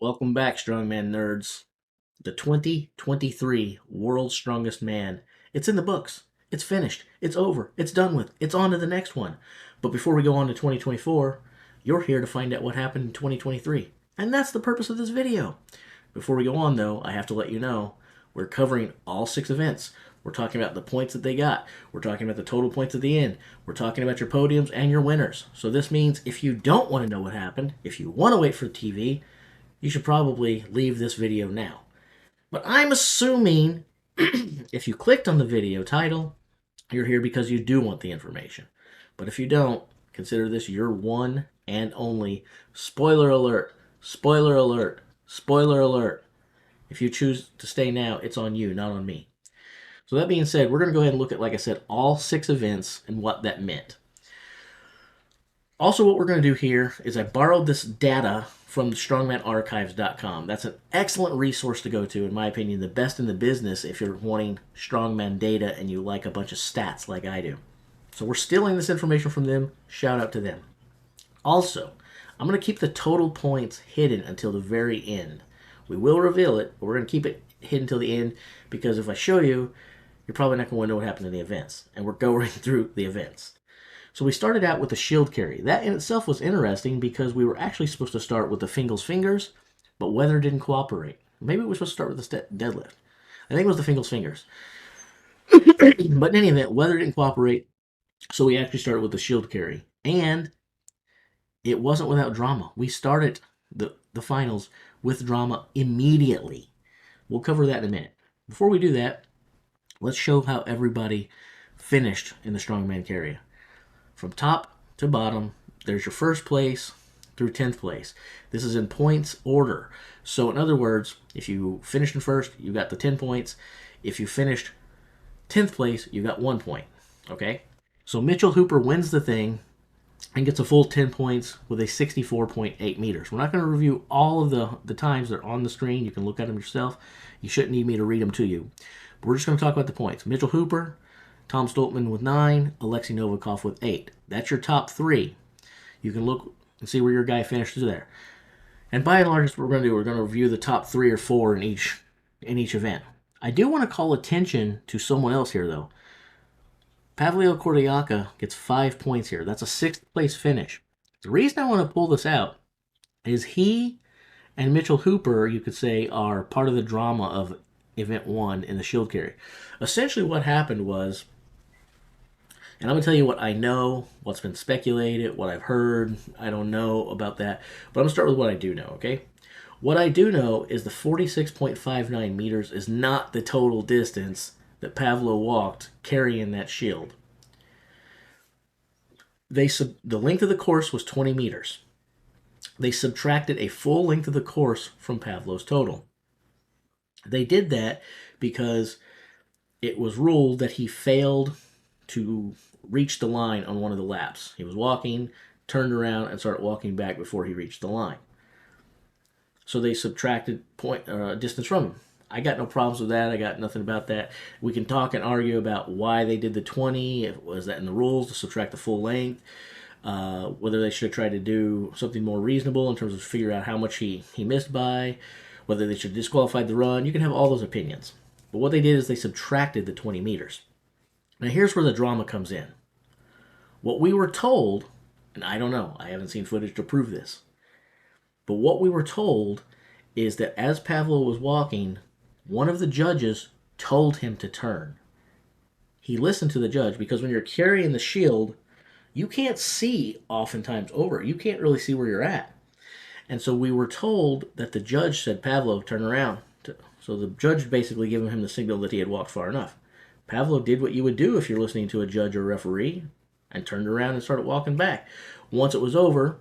Welcome back, strongman nerds. The 2023 World's Strongest Man. It's in the books. It's finished. It's over. It's done with. It's on to the next one. But before we go on to 2024, you're here to find out what happened in 2023. And that's the purpose of this video. Before we go on, though, I have to let you know we're covering all 6 events. We're talking about the points that they got. We're talking about the total points at the end. We're talking about your podiums and your winners. So this means if you don't want to know what happened, if you want to wait for TV, you should probably leave this video now. But I'm assuming if you clicked on the video title, you're here because you do want the information. But if you don't, consider this your one and only spoiler alert, spoiler alert, spoiler alert. If you choose to stay now, it's on you, not on me. So that being said, we're going to go ahead and look at, like I said, all 6 events and what that meant. Also, what we're going to do here is I borrowed this data from strongmanarchives.com. That's an excellent resource to go to, in my opinion, the best in the business if you're wanting strongman data and you like a bunch of stats like I do. So we're stealing this information from them. Shout out to them. Also, I'm going to keep the total points hidden until the very end. We will reveal it, but we're going to keep it hidden until the end because if I show you, you're probably not going to know what happened in the events. And we're going through the events. So we started out with the shield carry. That in itself was interesting because we were actually supposed to start with the Fingal's fingers, but weather didn't cooperate. Maybe we were supposed to start with the deadlift. I think it was the Fingal's fingers. But in any event, weather didn't cooperate, so we actually started with the shield carry. And it wasn't without drama. We started the finals with drama immediately. We'll cover that in a minute. Before we do that, let's show how everybody finished in the strongman carry. From top to bottom, there's your first place through 10th place. This is in points order. So in other words, if you finished in first, you got the 10 points. If you finished 10th place, you got 1 point. Okay? So Mitchell Hooper wins the thing and gets a full 10 points with a 64.8 meters. We're not going to review all of the times. They're on the screen. You can look at them yourself. You shouldn't need me to read them to you. But we're just going to talk about the points. Mitchell Hooper, Tom Stoltman with 9, Oleksii Novikov with 8. That's your top 3. You can look and see where your guy finished there. And by and large, that's what we're going to do. We're going to review the top 3 or 4 in each event. I do want to call attention to someone else here, though. Pavlo Kordiyaka gets 5 points here. That's a 6th place finish. The reason I want to pull this out is he and Mitchell Hooper, you could say, are part of the drama of Event 1 in the shield carry. Essentially what happened was, and I'm going to tell you what I know, what's been speculated, what I've heard. I don't know about that. But I'm going to start with what I do know, okay? What I do know is the 46.59 meters is not the total distance that Pavlo walked carrying that shield. The length of the course was 20 meters. They subtracted a full length of the course from Pavlo's total. They did that because it was ruled that he failed to reach the line on one of the laps. He was walking, turned around, and started walking back before he reached the line. So they subtracted distance from him. I got no problems with that. I got nothing about that. We can talk and argue about why they did the 20. Was that in the rules to subtract the full length? Whether they should have tried to do something more reasonable in terms of figure out how much he missed by. Whether they should have disqualified the run. You can have all those opinions. But what they did is they subtracted the 20 meters. Now here's where the drama comes in. What we were told, and I don't know, I haven't seen footage to prove this, but what we were told is that as Pavlo was walking, one of the judges told him to turn. He listened to the judge because when you're carrying the shield, you can't see oftentimes over. You can't really see where you're at. And so we were told that the judge said, Pavlo, turn around. So the judge basically gave him the signal that he had walked far enough. Pavlo did what you would do if you're listening to a judge or referee and turned around and started walking back. Once it was over,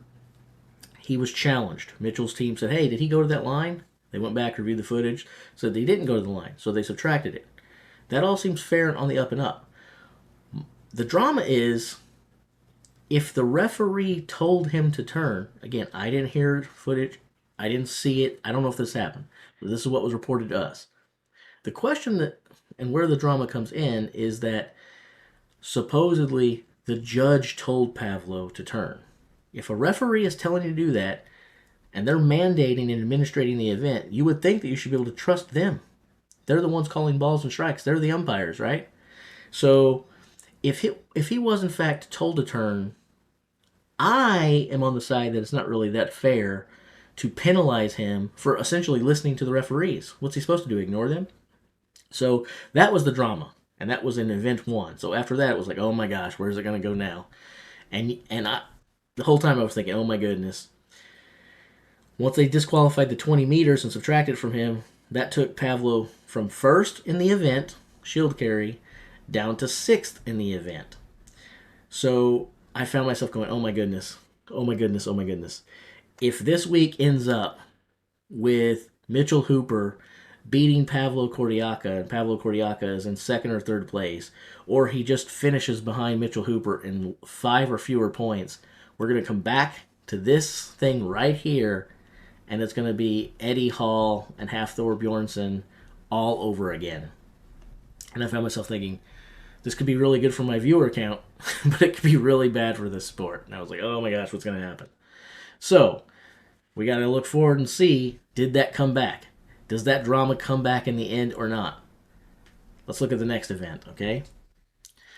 he was challenged. Mitchell's team said, hey, did he go to that line? They went back, reviewed the footage, said they didn't go to the line, so they subtracted it. That all seems fair and on the up and up. The drama is, if the referee told him to turn, again, I didn't hear footage, I didn't see it, I don't know if this happened, but this is what was reported to us. The question that, and where the drama comes in, is that supposedly the judge told Pavlo to turn. If a referee is telling you to do that, and they're mandating and administrating the event, you would think that you should be able to trust them. They're the ones calling balls and strikes. They're the umpires, right? So if he was in fact told to turn, I am on the side that it's not really that fair to penalize him for essentially listening to the referees. What's he supposed to do? Ignore them? So that was the drama, and that was in event one. So after that, it was like, oh my gosh, where's it going to go now? And the whole time I was thinking, oh my goodness. Once they disqualified the 20 meters and subtracted from him, that took Pavlo from first in the event, shield carry, down to sixth in the event. So I found myself going, oh my goodness, oh my goodness, oh my goodness. If this week ends up with Mitchell Hooper beating Pavlo Kordiyaka, and Pavlo Kordiyaka is in second or third place, or he just finishes behind Mitchell Hooper in 5 or fewer points, we're going to come back to this thing right here, and it's going to be Eddie Hall and Hafthor Bjornsson all over again. And I found myself thinking, this could be really good for my viewer count, but it could be really bad for this sport. And I was like, oh my gosh, what's going to happen? So, we got to look forward and see, did that come back? Does that drama come back in the end or not? Let's look at the next event, okay?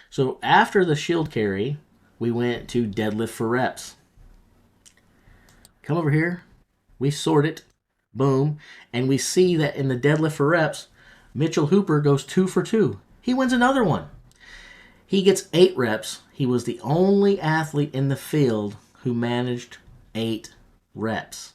So, after the shield carry, we went to deadlift for reps. Come over here. We sort it. Boom. And we see that in the deadlift for reps, Mitchell Hooper goes 2 for 2. He wins another one. He gets 8 reps. He was the only athlete in the field who managed 8 reps.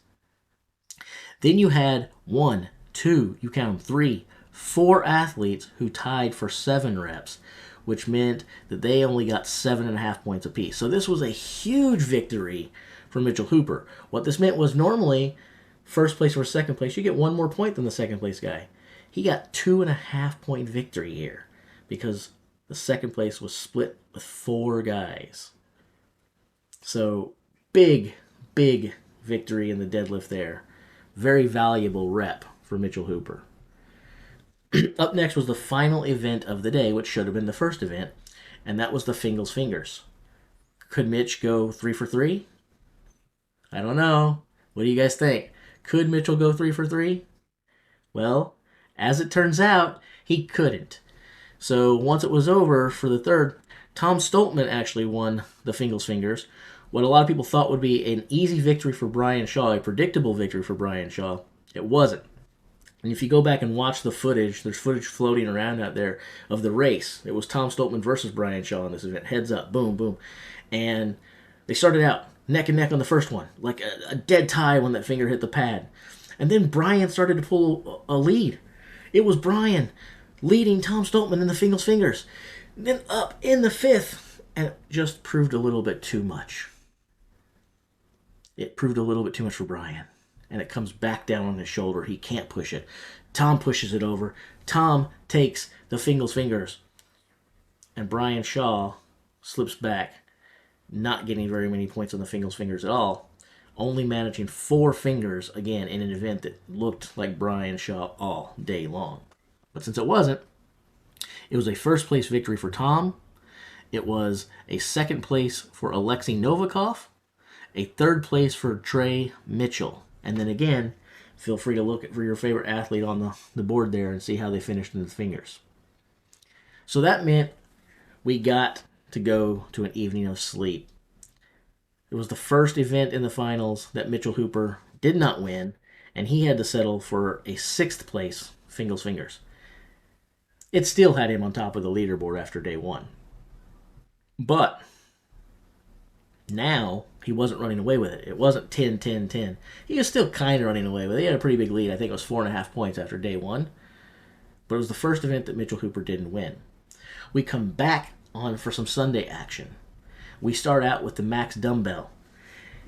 Then you had 1, 2, you count them, 3, 4 athletes who tied for 7 reps, which meant that they only got 7.5 points apiece. So this was a huge victory for Mitchell Hooper. What this meant was normally first place or second place, you get 1 more point than the second place guy. He got 2.5 point victory here because the second place was split with 4 guys. So big victory in the deadlift there. Very valuable rep for Mitchell Hooper. Up next was the final event of the day, which should have been the first event, and that was the Fingles Fingers. Could Mitch go 3 for 3? I don't know. What do you guys think? Could Mitchell go 3 for 3? Well, as it turns out, he couldn't. So once it was over for the third, Tom Stoltman actually won the Fingles Fingers. What a lot of people thought would be an easy victory for Brian Shaw, a predictable victory for Brian Shaw, it wasn't. And if you go back and watch the footage, there's footage floating around out there of the race. It was Tom Stoltman versus Brian Shaw in this event. Heads up, boom, boom. And they started out neck and neck on the first one, like a dead tie when that finger hit the pad. And then Brian started to pull a lead. It was Brian leading Tom Stoltman in the Fingles Fingers. Then up in the fifth, and it just proved a little bit too much. It proved a little bit too much for Brian. And it comes back down on his shoulder. He can't push it. Tom pushes it over. Tom takes the Fingles Fingers. And Brian Shaw slips back, not getting very many points on the Fingles Fingers at all. Only managing 4 fingers, again, in an event that looked like Brian Shaw all day long. But since it wasn't, it was a first place victory for Tom. It was a second place for Oleksii Novikov. A third place for Trey Mitchell. And then again, feel free to look for your favorite athlete on the board there and see how they finished in the fingers. So that meant we got to go to an evening of sleep. It was the first event in the finals that Mitchell Hooper did not win, and he had to settle for a 6th place Fingles Fingers. It still had him on top of the leaderboard after day 1. But now he wasn't running away with it. It wasn't 10-10-10. He was still kind of running away with it. He had a pretty big lead. I think it was 4.5 points after day 1. But it was the first event that Mitchell Hooper didn't win. We come back on for some Sunday action. We start out with the max dumbbell.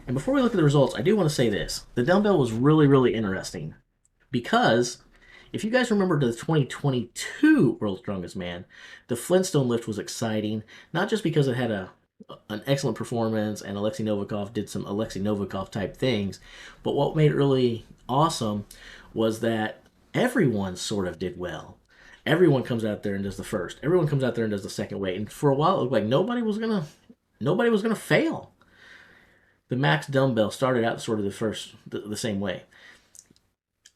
And before we look at the results, I do want to say this. The dumbbell was really, really interesting. Because if you guys remember the 2022 World's Strongest Man, the Flintstone lift was exciting. Not just because it had an excellent performance and Oleksii Novikov did some Oleksii Novikov type things, but what made it really awesome was that everyone sort of did well. Everyone comes out there and does the first. Everyone comes out there and does the second weight. And for a while, it looked like nobody was gonna fail. The max dumbbell started out sort of the same way.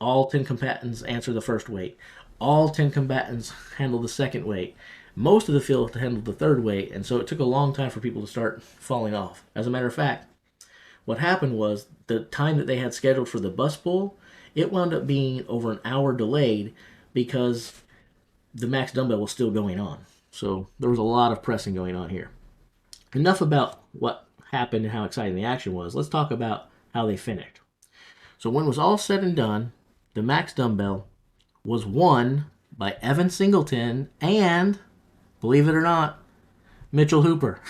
All 10 combatants answer the first weight. All 10 combatants handle the second weight. Most of the field handled the third weight, and so it took a long time for people to start falling off. As a matter of fact, what happened was the time that they had scheduled for the bus pull, it wound up being over an hour delayed because the max dumbbell was still going on. So there was a lot of pressing going on here. Enough about what happened and how exciting the action was. Let's talk about how they finished. So when it was all said and done, the max dumbbell was won by Evan Singleton and, believe it or not, Mitchell Hooper.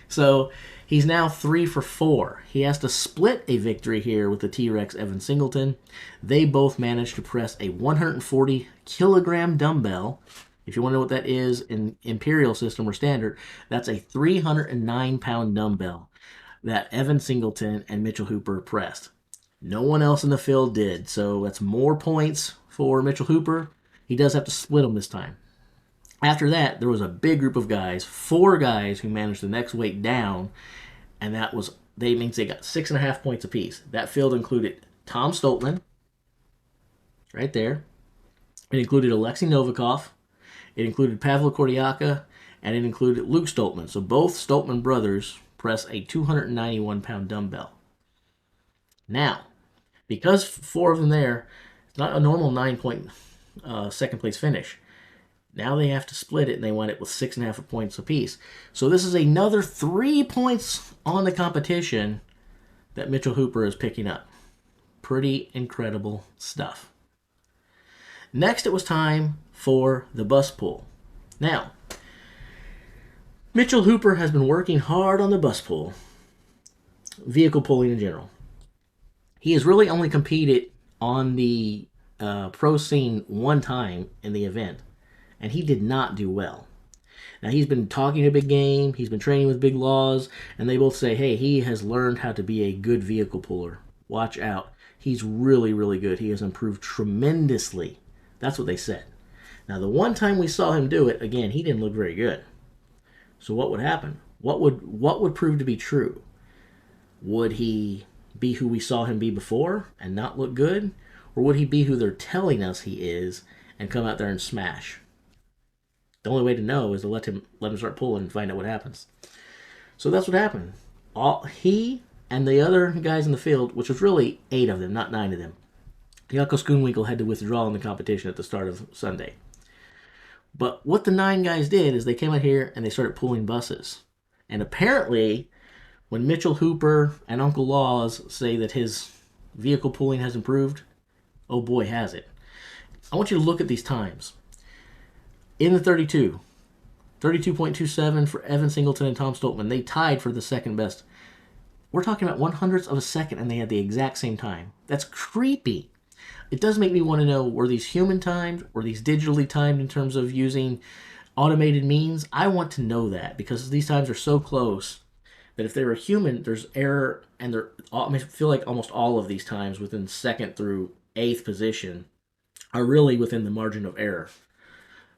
So he's now 3 for 4. He has to split a victory here with the T-Rex Evan Singleton. They both managed to press a 140 kilogram dumbbell. If you want to know what that is in imperial system or standard, that's a 309 pound dumbbell that Evan Singleton and Mitchell Hooper pressed. No one else in the field did, so that's more points for Mitchell Hooper. He does have to split them this time. After that, there was a big group of guys, 4 guys who managed the next weight down, and that means they got 6.5 points apiece. That field included Tom Stoltman, right there. It included Oleksii Novikov. It included Pavlo Kordiyaka, and it included Luke Stoltman. So both Stoltman brothers press a 291 pound dumbbell. Now, because 4 of them there, it's not a normal 9-point second place finish. Now they have to split it, and they won it with 6.5 points apiece. So this is another 3 points on the competition that Mitchell Hooper is picking up. Pretty incredible stuff. Next, it was time for the bus pull. Now, Mitchell Hooper has been working hard on the bus pull, vehicle pulling in general. He has really only competed on the pro scene one time in the event, and he did not do well. Now, he's been talking a big game, he's been training with Big Laws, and they both say, hey, he has learned how to be a good vehicle puller. Watch out. He's really, really good. He has improved tremendously. That's what they said. Now, the one time we saw him do it, again, he didn't look very good. So what would happen? What would prove to be true? Would he be who we saw him be before and not look good? Or would he be who they're telling us he is and come out there and smash? The only way to know is to let him start pulling and find out what happens. So that's what happened. He and the other guys in the field, which was really 8 of them, not 9 of them, Jaakko Schoonwinkel had to withdraw in the competition at the start of Sunday. But what the 9 guys did is they came out here and they started pulling buses. And apparently, when Mitchell Hooper and Uncle Laws say that his vehicle pulling has improved, oh boy, has it. I want you to look at these times. In the 32.27 for Evan Singleton and Tom Stoltman. They tied for the second best. We're talking about 1/100th of a second, and they had the exact same time. That's creepy. It does make me want to know, were these human timed? Were these digitally timed in terms of using automated means? I want to know that, because these times are so close that if they were human, there's error, and I feel like almost all of these times within 2nd through 8th position are really within the margin of error.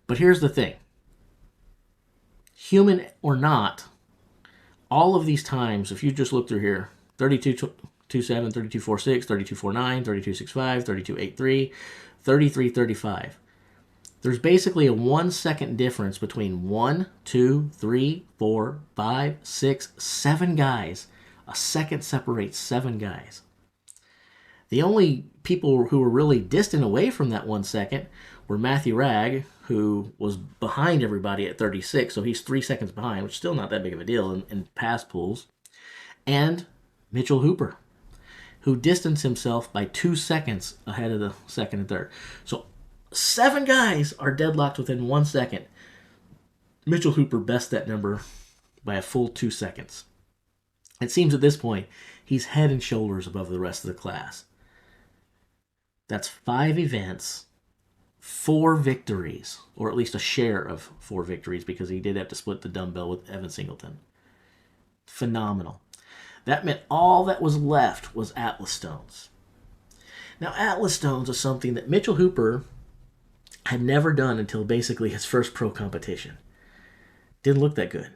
But here's the thing. Human or not, all of these times, if you just look through here, 32.27, 32.46, 32.49, 32.65, 32.83, 33.35. There's basically a 1 second difference between 1, 2, 3, 4, 5, 6, 7 guys. A second separates 7 guys. The only people who were really distant away from that 1 second were Matthew Ragg, who was behind everybody at 36, so he's 3 seconds behind, which is still not that big of a deal in past pools, and Mitchell Hooper, who distanced himself by 2 seconds ahead of the second and third. So 7 guys are deadlocked within 1 second. Mitchell Hooper bests that number by a full 2 seconds. It seems at this point he's head and shoulders above the rest of the class. That's 5 events, 4 victories, or at least a share of 4 victories, because he did have to split the dumbbell with Evan Singleton. Phenomenal. That meant all that was left was Atlas Stones. Now, Atlas Stones is something that Mitchell Hooper had never done until basically his first pro competition. Didn't look that good.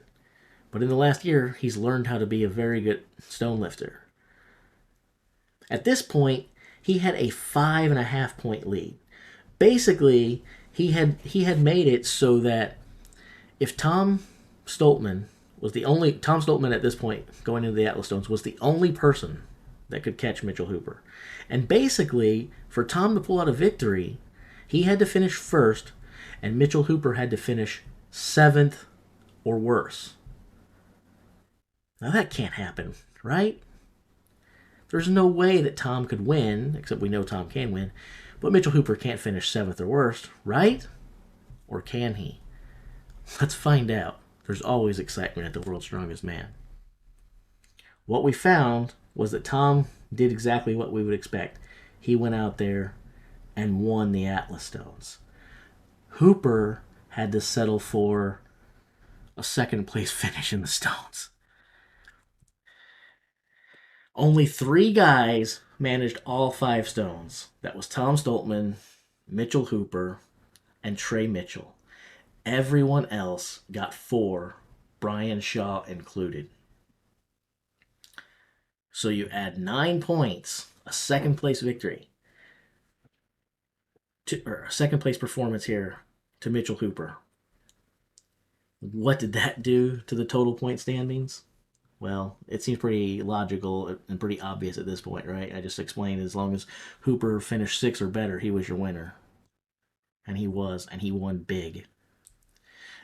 But in the last year, he's learned how to be a very good stone lifter. At this point, he had a 5.5 point lead. Basically, he had made it so that if Tom Stoltman at this point going into the Atlas Stones was the only person that could catch Mitchell Hooper. And basically, for Tom to pull out a victory, he had to finish first, and Mitchell Hooper had to finish 7th or worse. Now that can't happen, right? There's no way that Tom could win, except we know Tom can win, but Mitchell Hooper can't finish 7th or worse, right? Or can he? Let's find out. There's always excitement at the World's Strongest Man. What we found was that Tom did exactly what we would expect. He went out there and won the Atlas Stones. Hooper had to settle for a 2nd place finish in the Stones. Only 3 guys managed all 5 stones. That was Tom Stoltman, Mitchell Hooper, and Trey Mitchell. Everyone else got 4, Brian Shaw included. So you add 9 points, a 2nd place victory, or a 2nd place performance here to Mitchell Hooper. What did that do to the total point standings? Well, it seems pretty logical and pretty obvious at this point, right? I just explained as long as Hooper finished 6 or better, he was your winner. And he was, and he won big.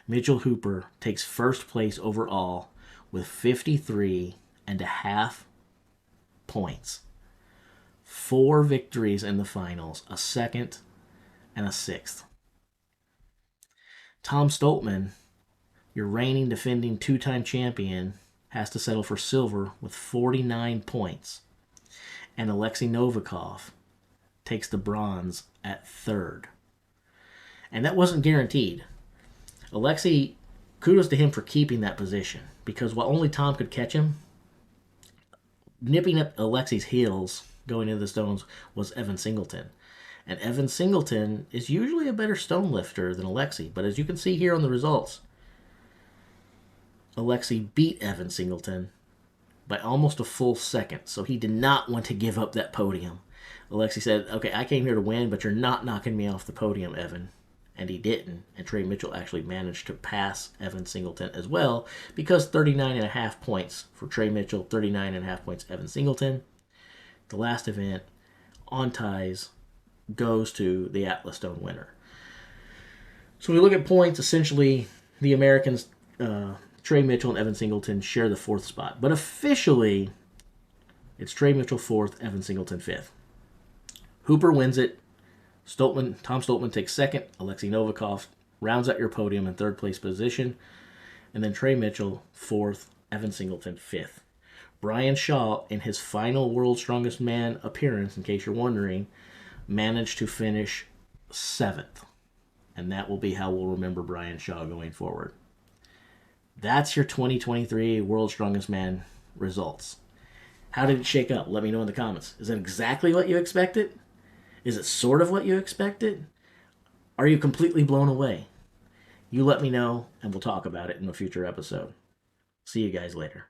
Mitchell Hooper takes 1st place overall with 53.5 points. 4 victories in the finals, a 2nd and a 6th. Tom Stoltman, your reigning defending 2-time champion, has to settle for silver with 49 points. And Oleksii Novikov takes the bronze at 3rd. And that wasn't guaranteed. Oleksii, kudos to him for keeping that position, because while only Tom could catch him, nipping at Oleksii's heels going into the stones was Evan Singleton. And Evan Singleton is usually a better stone lifter than Oleksii, but as you can see here on the results, Oleksii beat Evan Singleton by almost a full 2nd, so he did not want to give up that podium. Oleksii said, okay, I came here to win, but you're not knocking me off the podium, Evan. And he didn't, and Trey Mitchell actually managed to pass Evan Singleton as well, because 39.5 points for Trey Mitchell, 39.5 points Evan Singleton. The last event, on ties, goes to the Atlas Stone winner. So we look at points, essentially the Americans, Trey Mitchell and Evan Singleton share the 4th spot. But officially, it's Trey Mitchell 4th, Evan Singleton 5th. Hooper wins it. Tom Stoltman takes 2nd. Oleksii Novikov rounds out your podium in 3rd place position. And then Trey Mitchell 4th, Evan Singleton 5th. Brian Shaw, in his final World's Strongest Man appearance, in case you're wondering, managed to finish 7th. And that will be how we'll remember Brian Shaw going forward. That's your 2023 World's Strongest Man results. How did it shake up? Let me know in the comments. Is it exactly what you expected? Is it sort of what you expected? Are you completely blown away? You let me know, and we'll talk about it in a future episode. See you guys later.